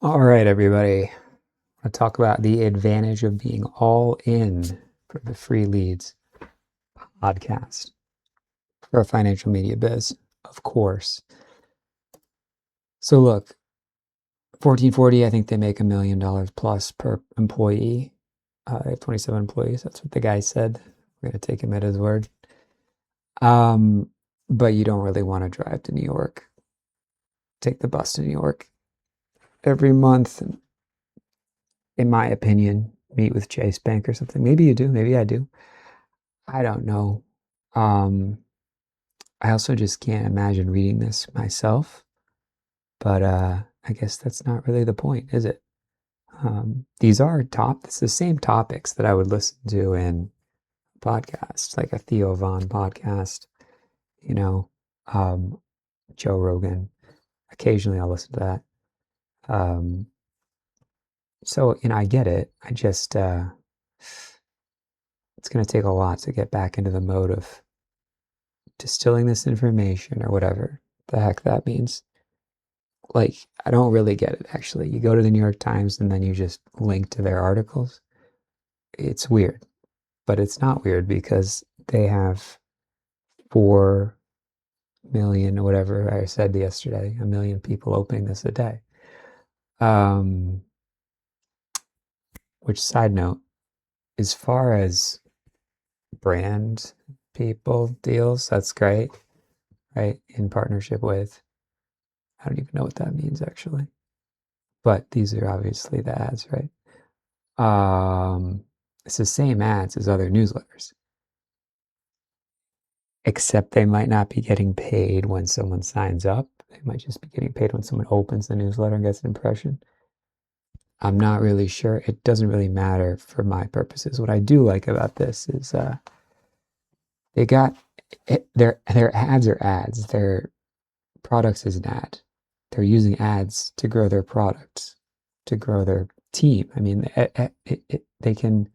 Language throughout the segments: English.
All right, everybody. I'll talk about the advantage of being all in for the Free Leads podcast for a financial media biz, of course. So look, 1440, I think they make $1 million plus per employee. They have 27 employees. That's what the guy said. We're going to take him at his word. Um, but you don't really want to drive to New York, take the bus to New York every month, in my opinion, meet with Chase Bank or something. Maybe you do. Maybe I do. I don't know. Um, I also just can't imagine reading this myself, but I guess that's not really the point, is it? It's the same topics that I would listen to in podcasts, like a Theo Von podcast, you know, um, Joe Rogan. Occasionally I'll listen to that. Um, I get it. It's going to take a lot to get back into the mode of distilling this information or whatever the heck that means. Like, I don't really get it, actually. You go to the New York Times and then you just link to their articles. It's weird, but it's not weird because they have 4 million or whatever I said yesterday, a million people opening this a day. Um, which, side note, as far as brand people deals, that's great, right? In partnership with, I don't even know what that means actually, but these are obviously the ads, right? It's the same ads as other newsletters, except they might not be getting paid when someone signs up. They might just be getting paid when someone opens the newsletter and gets an impression. I'm not really sure. It doesn't really matter for my purposes. What I do like about this is they got their ads are ads. Their products is an ad. They're using ads to grow their products, to grow their team. I mean, they can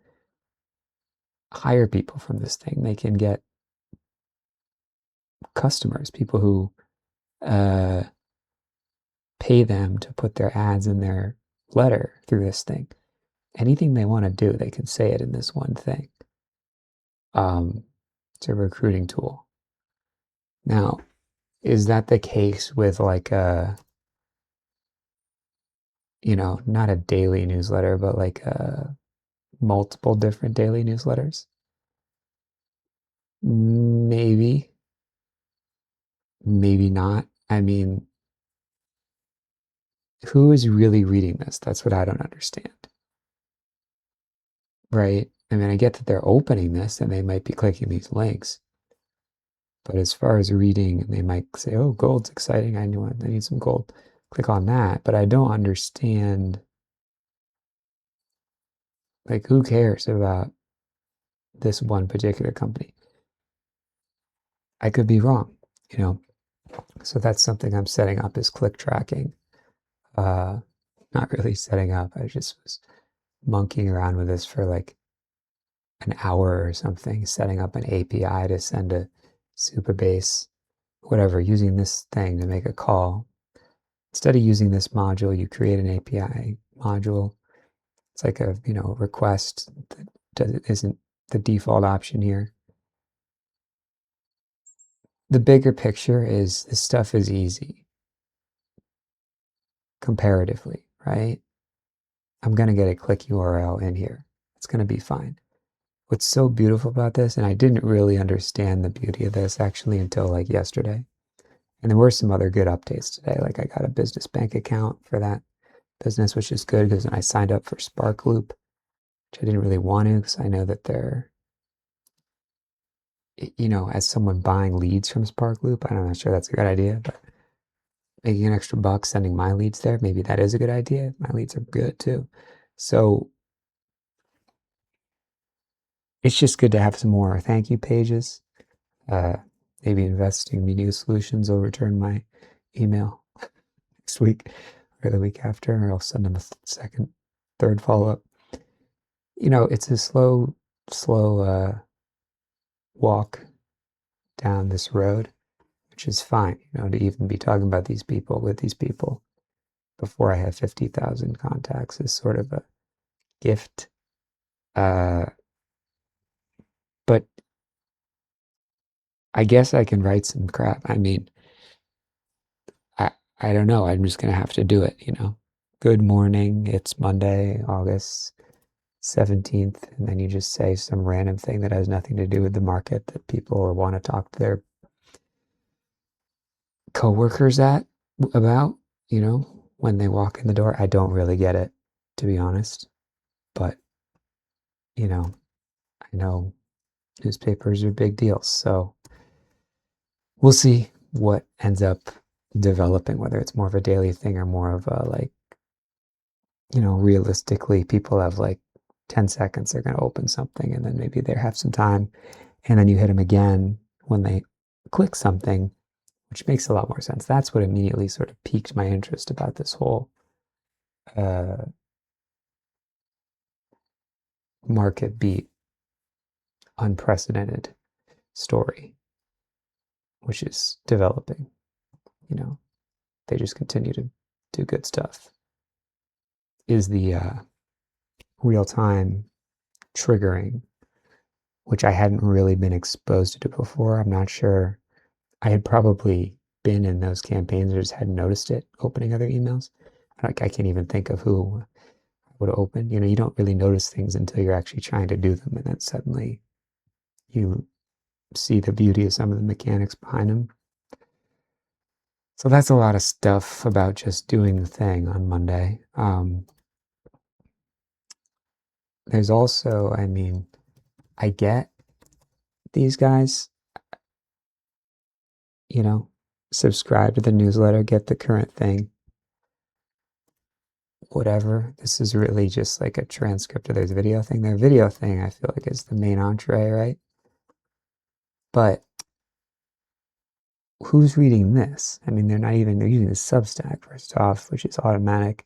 hire people from this thing. They can get customers, people who uh, pay them to put their ads in their letter through this thing. Anything they want to do, they can say it in this one thing. It's a recruiting tool. Now, is that the case with like not a daily newsletter, but like multiple different daily newsletters? Maybe, maybe not. I mean, who is really reading this? That's what I don't understand. Right? I mean, I get that they're opening this and they might be clicking these links, but as far as reading, they might say, "Oh, gold's exciting. I need some gold." Click on that, but I don't understand. Like, who cares about this one particular company? I could be wrong, you know. So that's something I'm setting up is click tracking. Uh, Not really setting up. I just was monkeying around with this for like an hour or something, setting up an API to send a Supabase, whatever, using this thing to make a call. Instead of using this module, you create an API module. It's like a, request that isn't the default option here. The bigger picture is this stuff is easy comparatively, right? I'm going to get a click URL in here. It's going to be fine. What's so beautiful about this, and I didn't really understand the beauty of this actually until like yesterday. And there were some other good updates today. Like I got a business bank account for that business, which is good because I signed up for Sparkloop, which I didn't really want to because I know that they're, as someone buying leads from Sparkloop, I'm not sure that's a good idea, but making an extra buck sending my leads there, maybe that is a good idea. My leads are good too. So it's just good to have some more thank you pages. Uh, Maybe Investing Media Solutions will return my email next week or the week after, or I'll send them a second, third follow up. It's a slow walk down this road, which is fine, to even be talking about these people with these people. before I have 50,000 contacts is sort of a gift. Uh, but I guess I can write some crap. I mean, I I don't know. I'm just gonna have to do it, you know. Good morning. It's Monday, August 17th, and then you just say some random thing that has nothing to do with the market that people want to talk to their coworkers about, you know, when they walk in the door. I don't really get it, to be honest. But, you know, I know newspapers are big deals, so we'll see what ends up developing, whether it's more of a daily thing or more of a like, you know, realistically, people have like 10 seconds, they're going to open something and then maybe they have some time. And then you hit them again when they click something, which makes a lot more sense. That's what immediately sort of piqued my interest about this whole uh, market beat, unprecedented story, which is developing. You know, they just continue to do good stuff. Is the real time triggering, which I hadn't really been exposed to before. I'm not sure. I had probably been in those campaigns or just hadn't noticed it opening other emails. Like I can't even think of who would open. You know, you don't really notice things until you're actually trying to do them, and then suddenly you see the beauty of some of the mechanics behind them. So that's a lot of stuff about just doing the thing on Monday. There's also, I mean, I get these guys, you know, subscribe to the newsletter, get the current thing, whatever. This is really just like a transcript of their video thing. Their video thing, I feel like, is the main entree, right? But who's reading this? I mean, they're using the Substack first off, which is automatic.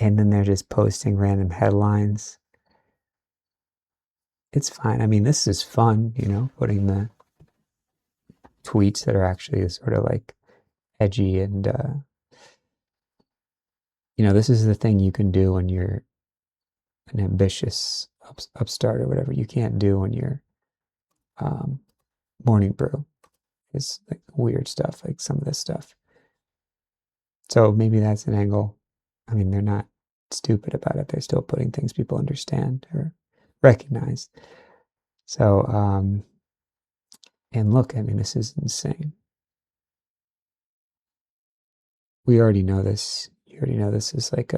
And then they're just posting random headlines. It's fine. I mean, this is fun, you know, putting the tweets that are actually sort of like edgy and, you know, this is the thing you can do when you're an ambitious upstart or whatever. You can't do when you're morning brew. It's like weird stuff, like some of this stuff. So maybe that's an angle. I mean, they're not stupid about it. They're still putting things people understand or recognize. So, and look, I mean, this is insane. We already know this. You already know this is like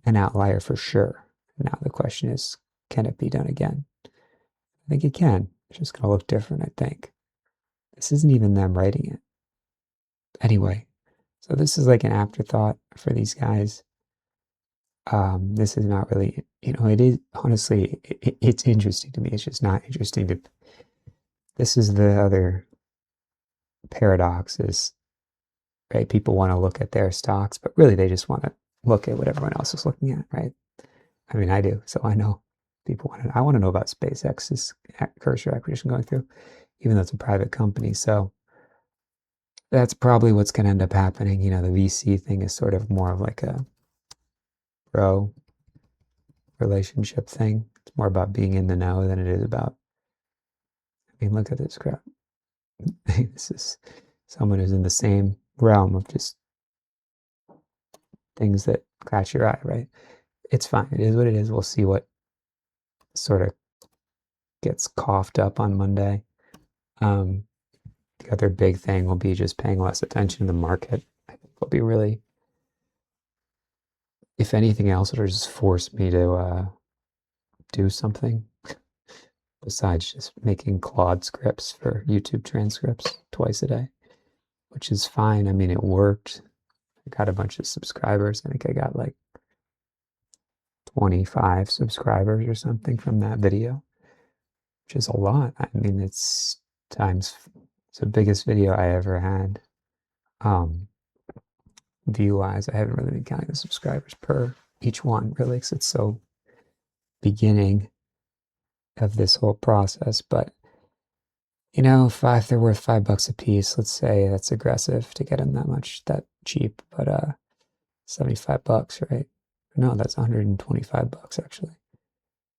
an outlier for sure. Now the question is, can it be done again? I think it can. It's just going to look different, I think. This isn't even them writing it. Anyway, so this is like an afterthought for these guys. This is not really, you know, it is honestly, it's interesting to me. It's just not interesting to. This is the other paradox is, right? People want to look at their stocks, but really they just want to look at what everyone else is looking at, right? I mean, I do, so I know people want to. I want to know about SpaceX's Cursor acquisition going through, even though it's a private company. So that's probably what's going to end up happening. You know, the VC thing is sort of more of like a bro relationship thing. It's more about being in the know than it is about. I mean, look at this crap. This is someone who's in the same realm of just things that catch your eye, right? It's fine. It is what it is. We'll see what sort of gets coughed up on Monday. The other big thing will be just paying less attention to the market. I think will be really, if anything else, it'll just force me to do something besides just making Claude scripts for YouTube transcripts twice a day, which is fine. I mean, it worked. I got a bunch of subscribers. I think I got like 25 subscribers or something from that video, which is a lot. I mean, it's the biggest video I ever had. View-wise, I haven't really been counting the subscribers per each one, really, because it's so beginning of this whole process. But You know, if they're worth $5 a piece, let's say that's aggressive to get them that cheap, but 75 bucks, right? No, that's 125 bucks actually.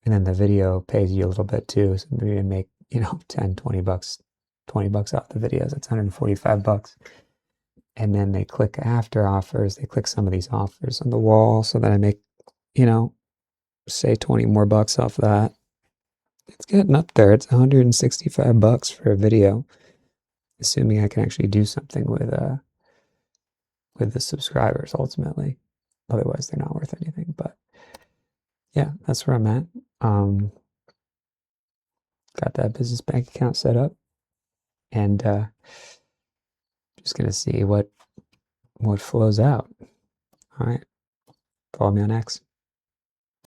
And then the video pays you a little bit too, so maybe you make, 10, 20 bucks, 20 bucks off the videos. That's 145 bucks. And then they click after offers, they click some of these offers on the wall so that I make, say 20 more bucks off that. It's getting up there. It's 165 bucks for a video, assuming I can actually do something with the subscribers ultimately. Otherwise, they're not worth anything. But yeah, that's where I'm at. Got that business bank account set up, and just gonna see what flows out. All right, follow me on X.